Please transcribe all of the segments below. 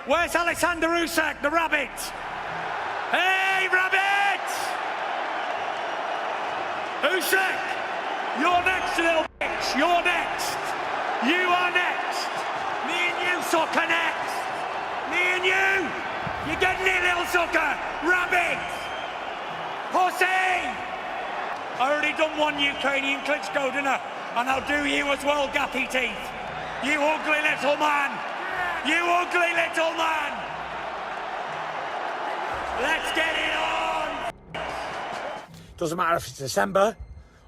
Where's Oleksandr Usyk, the rabbit? Hey, rabbit! Usyk, you're next, little bitch. You're next. You are next. Me and you, sucker, next. Me and you. You're getting it, little sucker. Rabbit. Pussy. I already done one Ukrainian Klitschko, didn't I? And I'll do you as well, gappy teeth. You ugly little man. You ugly little man. Let's get it on. Doesn't matter if it's December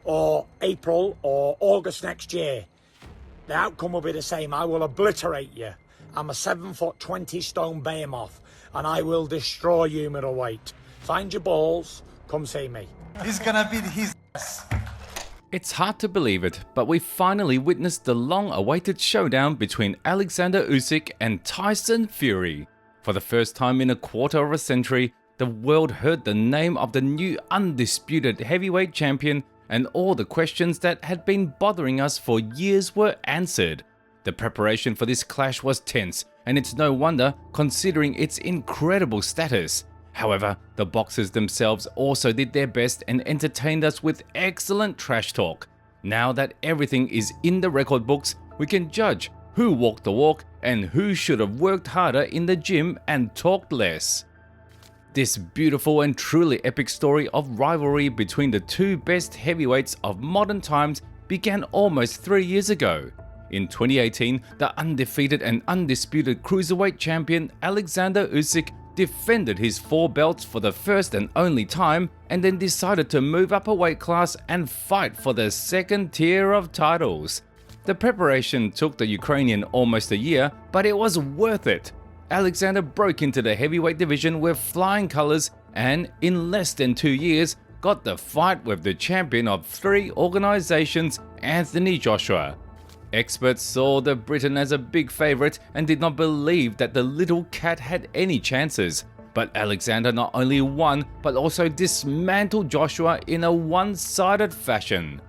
or April or August next year. The outcome will be the same. I will obliterate you. I'm a 7 foot 20 stone behemoth and I will destroy you, middleweight. Find your balls, come see me. He's gonna beat his ass. It's hard to believe it, but we finally witnessed the long-awaited showdown between Oleksandr Usyk and Tyson Fury. For the first time in a quarter of a century, the world heard the name of the new undisputed heavyweight champion, and all the questions that had been bothering us for years were answered. The preparation for this clash was tense, and it's no wonder considering its incredible status. However, the boxers themselves also did their best and entertained us with excellent trash talk. Now that everything is in the record books, we can judge who walked the walk and who should have worked harder in the gym and talked less. This beautiful and truly epic story of rivalry between the two best heavyweights of modern times began almost 3 years ago. In 2018, the undefeated and undisputed cruiserweight champion Oleksandr Usyk defended his 4 belts for the first and only time, and then decided to move up a weight class and fight for the second tier of titles. The preparation took the Ukrainian almost a year, but it was worth it. Oleksandr broke into the heavyweight division with flying colors and, in less than 2 years, got the fight with the champion of 3 organizations, Anthony Joshua. Experts saw the Briton as a big favorite and did not believe that the little cat had any chances. But Oleksandr not only won, but also dismantled Joshua in a one-sided fashion.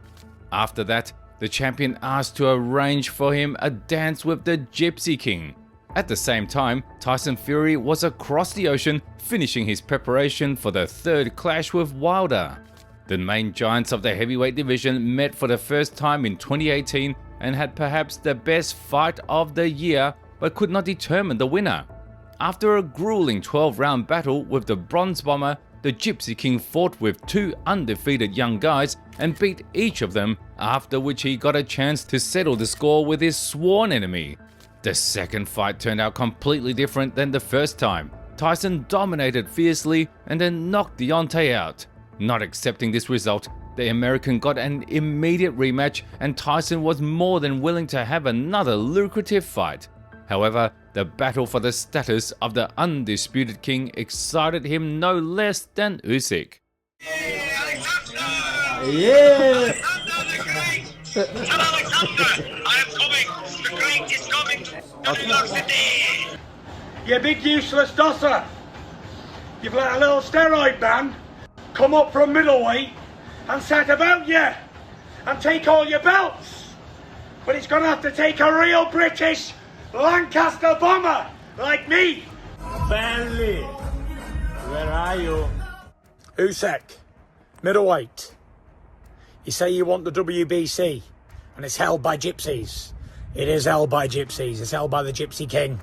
After that, the champion asked to arrange for him a dance with the Gypsy King. At the same time, Tyson Fury was across the ocean, finishing his preparation for the 3rd clash with Wilder. The main giants of the heavyweight division met for the first time in 2018 and had perhaps the best fight of the year, but could not determine the winner. After a grueling 12-round battle with the Bronze Bomber, the Gypsy King fought with 2 undefeated young guys and beat each of them, after which he got a chance to settle the score with his sworn enemy. The second fight turned out completely different than the first time. Tyson dominated fiercely and then knocked Deontay out. Not accepting this result, the American got an immediate rematch and Tyson was more than willing to have another lucrative fight. However, the battle for the status of the undisputed king excited him no less than Usyk. Yeah! Alexander, I am coming. The great is coming. You big useless dosser. You've let a little steroid man come up from middleweight and set about you and take all your belts. But he's going to have to take a real British Lancaster bomber like me. Bentley, where are you? Usyk, middleweight. You say you want the WBC and it's held by gypsies. It is held by gypsies. It's held by the Gypsy King.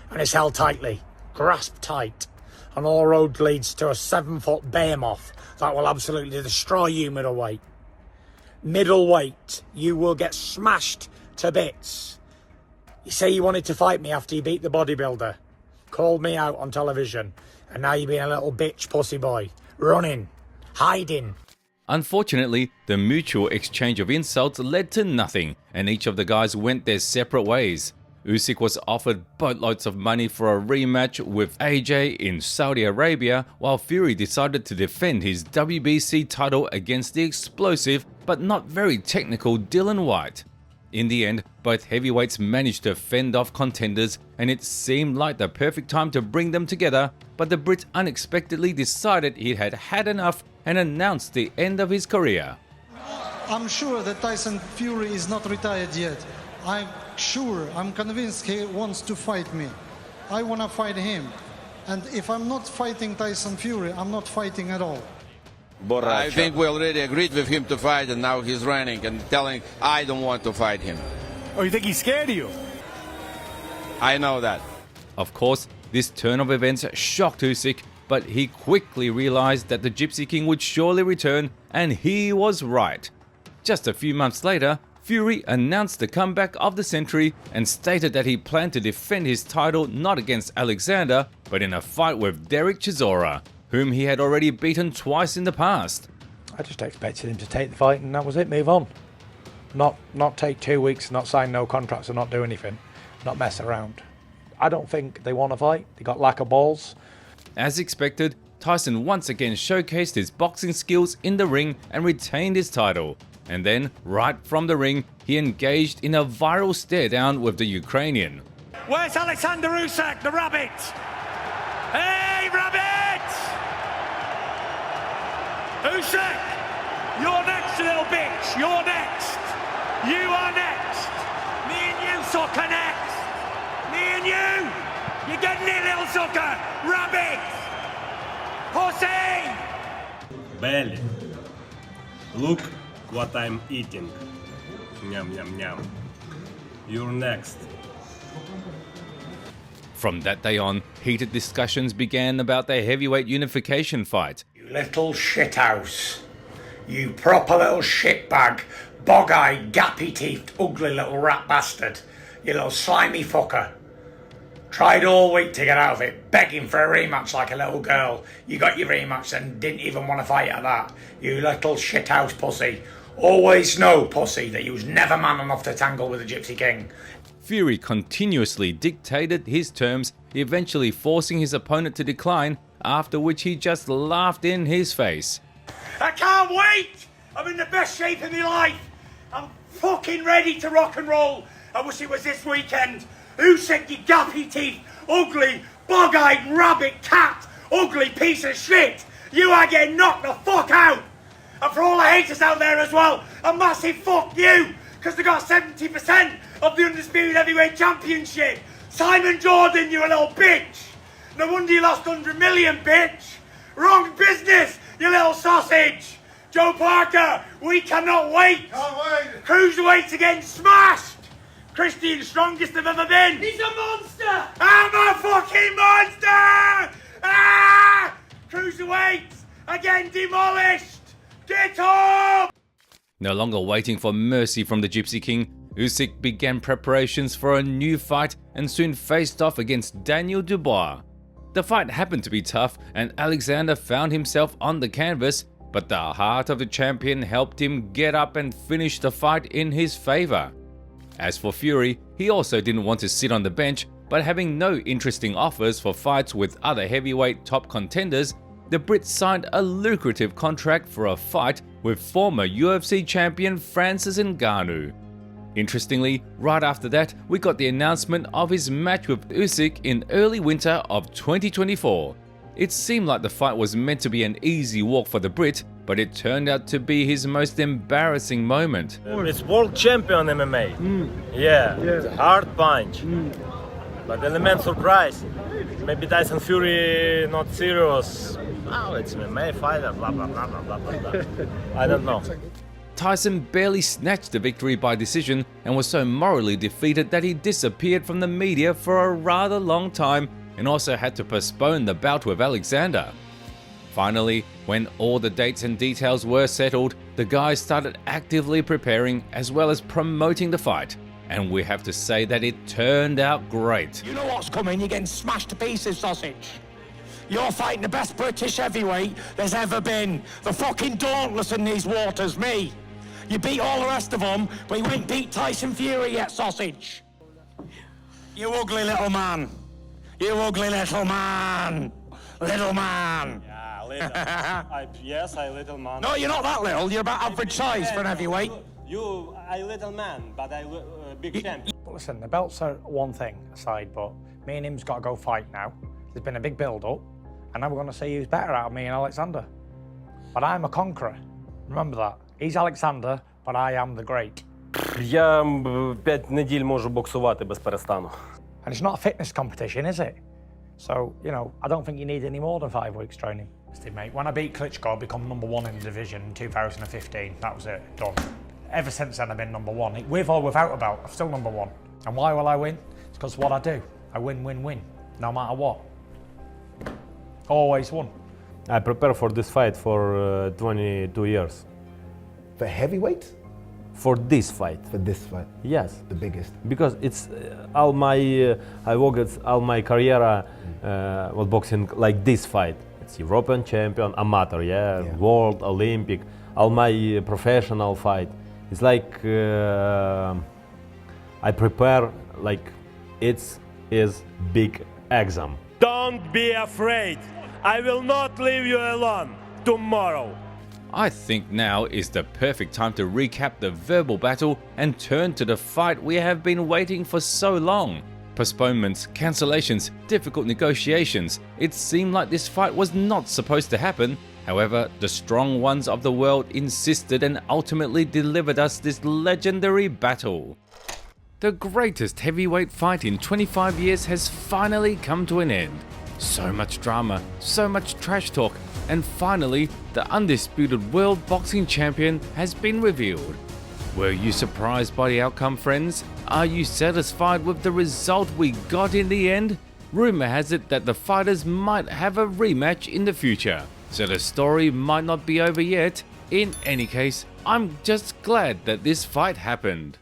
And it's held tightly, grasped tight. And all road leads to a 7 foot behemoth that will absolutely destroy you, middleweight. Middleweight, you will get smashed to bits. You say you wanted to fight me after you beat the bodybuilder. Called me out on television. And now you're being a little bitch pussy boy. Running. Hiding. Unfortunately, the mutual exchange of insults led to nothing, and each of the guys went their separate ways. Usyk was offered boatloads of money for a rematch with AJ in Saudi Arabia, while Fury decided to defend his WBC title against the explosive but not very technical Dillian Whyte. In the end, both heavyweights managed to fend off contenders, and it seemed like the perfect time to bring them together, but the Brit unexpectedly decided he had had enough and announced the end of his career. I'm sure that Tyson Fury is not retired yet. I'm convinced he wants to fight me. I want to fight him. And if I'm not fighting Tyson Fury, I'm not fighting at all. I think we already agreed with him to fight, and now he's running and telling I don't want to fight him. Oh, you think he's scared of you? I know that. Of course, this turn of events shocked Usyk, but he quickly realized that the Gypsy King would surely return, and he was right. Just a few months later, Fury announced the comeback of the century and stated that he planned to defend his title not against Alexander, but in a fight with Derek Chisora, whom he had already beaten twice in the past. I just expected him to take the fight and that was it, move on. Not take 2 weeks, not sign no contracts and not do anything, not mess around. I don't think they want to fight, they got lack of balls. As expected, Tyson once again showcased his boxing skills in the ring and retained his title. And then, right from the ring, he engaged in a viral stare-down with the Ukrainian. Where's Oleksandr Usyk, the rabbit? Hey, rabbit! Usyk, you're next, little bitch. You're next. You are next. Me and you, sucker, next. Me and you. You're getting it, little sucker. Rabbit. Pussy. Belly, look what I'm eating. Nyam, nyam, nyam. You're next. From that day on, heated discussions began about their heavyweight unification fight. You little shithouse. You proper little shitbag. Bog-eyed, gappy-teethed, ugly little rat bastard. You little slimy fucker. Tried all week to get out of it, begging for a rematch like a little girl. You got your rematch and didn't even want to fight at that. You little shithouse pussy. Always know, pussy, that you was never man enough to tangle with the Gypsy King. Fury continuously dictated his terms, eventually forcing his opponent to decline, after which he just laughed in his face. I can't wait! I'm in the best shape of my life. I'm fucking ready to rock and roll. I wish it was this weekend. Usyk, you gappy teeth, ugly, bog-eyed rabbit cat, ugly piece of shit. You are getting knocked the fuck out. And for all the haters out there as well, a massive fuck you, because they got 70% of the Undisputed Heavyweight Championship. Simon Jordan, you a little bitch. No wonder you lost 100 million, bitch. Wrong business, you little sausage. Joe Parker, we cannot wait. Can't wait. Cruiserweight's getting smashed. Christian, strongest I've ever been. He's a monster. I'm a fucking monster. Ah! Cruiserweights are getting demolished. Get up. No longer waiting for mercy from the Gypsy King, Usyk began preparations for a new fight and soon faced off against Daniel Dubois. The fight happened to be tough and Alexander found himself on the canvas, but the heart of the champion helped him get up and finish the fight in his favor. As for Fury, he also didn't want to sit on the bench, but having no interesting offers for fights with other heavyweight top contenders, the Brit signed a lucrative contract for a fight with former UFC champion Francis Ngannou. Interestingly, right after that, we got the announcement of his match with Usyk in early winter of 2024. It seemed like the fight was meant to be an easy walk for the Brit, but it turned out to be his most embarrassing moment. It's world champion MMA. Yeah, it's a hard punch. But element surprise. Maybe Tyson Fury not serious. Oh, it's MMA fighter, blah blah blah blah blah blah. I don't know. Tyson barely snatched the victory by decision and was so morally defeated that he disappeared from the media for a rather long time and also had to postpone the bout with Alexander. Finally, when all the dates and details were settled, the guys started actively preparing as well as promoting the fight. And we have to say that it turned out great. You know what's coming, you're getting smashed to pieces, sausage. You're fighting the best British heavyweight there's ever been. The fucking dauntless in these waters, me. You beat all the rest of them, but you ain't beat Tyson Fury yet, sausage. You ugly little man. You ugly little man. Little man. Yeah, little. Yes, I little man. No, you're not that little. You're about average size for an heavyweight. I little man, but I big champion. But listen, the belts are one thing aside, but me and him's got to go fight now. There's been a big build-up, and now we're going to see who's better out of me and Alexander. But I'm a conqueror. Remember that. He's Alexander, but I am the great. Я 5 неділь можу боксувати без перестану. And it's not a fitness competition, is it? So, you know, I don't think you need any more than 5 weeks training. Mate, when I beat Klitschko, I become #1 in the division in 2015. That was it, done. Ever since then, I've been #1. With or without a belt, I'm still #1. And why will I win? It's because what I do. I win, win, win, no matter what. Always won. I prepare for this fight for 22 years. For heavyweight? For this fight. For this fight? Yes. The biggest? Because it's all my, I worked all my career was boxing like this fight. It's European champion, amateur, yeah. World, Olympic, all my professional fight. It's like I prepare like it is big exam. Don't be afraid. I will not leave you alone tomorrow. I think now is the perfect time to recap the verbal battle and turn to the fight we have been waiting for so long. Postponements, cancellations, difficult negotiations. It seemed like this fight was not supposed to happen. However, the strong ones of the world insisted and ultimately delivered us this legendary battle. The greatest heavyweight fight in 25 years has finally come to an end. So much drama, so much trash talk, and finally, the undisputed world boxing champion has been revealed. Were you surprised by the outcome, friends? Are you satisfied with the result we got in the end? Rumor has it that the fighters might have a rematch in the future, so the story might not be over yet. In any case, I'm just glad that this fight happened.